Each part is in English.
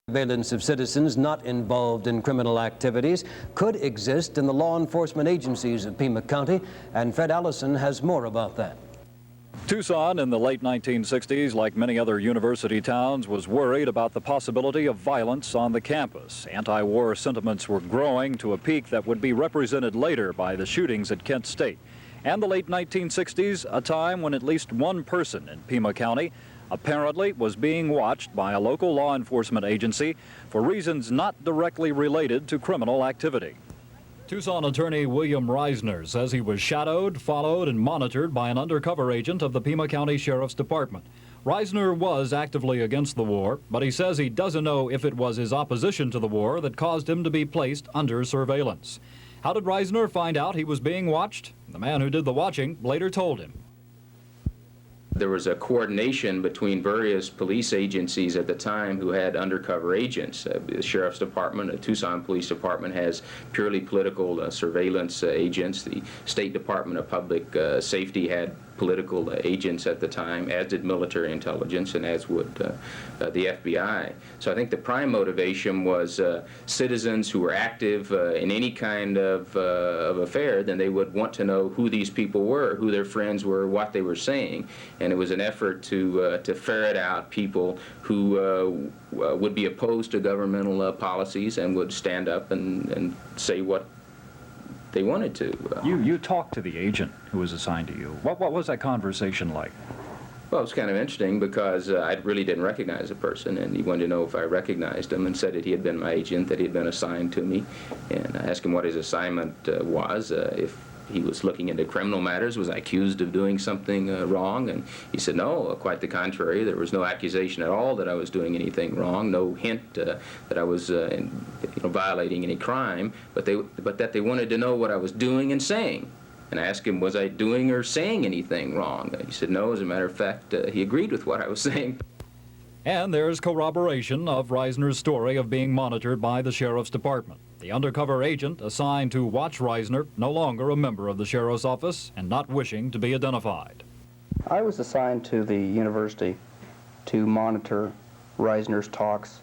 Surveillance of citizens not involved in criminal activities could exist in the law enforcement agencies of Pima County, and Fred Allison has more about that. Tucson in the late 1960s, like many other university towns, was worried about the possibility of violence on the campus. Anti-war sentiments were growing to a peak that would be represented later by the shootings at Kent State. And the late 1960s, a time when at least one person in Pima County apparently was being watched by a local law enforcement agency for reasons not directly related to criminal activity. Tucson attorney William Risner says he was shadowed, followed, and monitored by an undercover agent of the Pima County Sheriff's Department. Risner was actively against the war, but he says he doesn't know if it was his opposition to the war that caused him to be placed under surveillance. How did Risner find out he was being watched? The man who did the watching later told him. There was a coordination between various police agencies at the time who had undercover agents. The Sheriff's Department, the Tucson Police Department has purely political surveillance agents. The State Department of Public Safety had political agents at the time, as did military intelligence and as would the FBI. So I think the prime motivation was citizens who were active in any kind of affair, then they would want to know who these people were, who their friends were, what they were saying. And it was an effort to ferret out people who would be opposed to governmental policies and would stand up and say what they wanted to. You talked to the agent who was assigned to you. What was that conversation like? Well, it was kind of interesting because I really didn't recognize the person, and he wanted to know if I recognized him and said that he had been my agent, that he had been assigned to me. And I asked him what his assignment was, if he was looking into criminal matters, was I accused of doing something wrong? And he said, no, quite the contrary. There was no accusation at all that I was doing anything wrong, no hint that I was violating any crime, but that they wanted to know what I was doing and saying. And I asked him, was I doing or saying anything wrong? He said, no, as a matter of fact, he agreed with what I was saying. And there's corroboration of Risner's story of being monitored by the Sheriff's Department. The undercover agent assigned to watch Risner, no longer a member of the Sheriff's Office and not wishing to be identified. I was assigned to the university to monitor Risner's talks,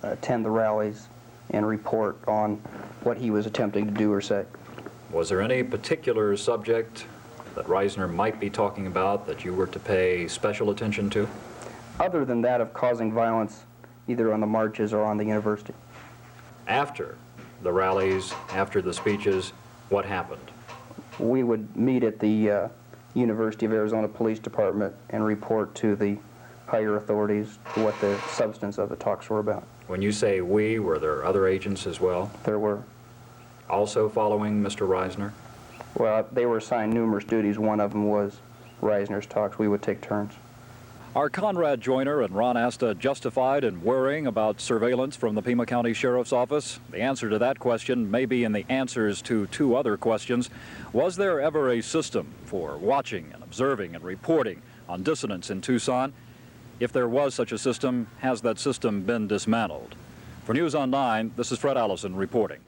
attend the rallies, and report on what he was attempting to do or say. Was there any particular subject that Risner might be talking about that you were to pay special attention to? Other than that of causing violence, either on the marches or on the university. After the rallies, after the speeches, what happened? We would meet at the University of Arizona Police Department and report to the higher authorities what the substance of the talks were about. When you say we, were there other agents as well? There were. Also following Mr. Risner? Well, they were assigned numerous duties. One of them was Risner's talks. We would take turns. Are Conrad Joyner and Ron Asta justified in worrying about surveillance from the Pima County Sheriff's Office? The answer to that question may be in the answers to two other questions. Was there ever a system for watching and observing and reporting on dissidents in Tucson? If there was such a system, has that system been dismantled? For News on 9, this is Fred Allison reporting.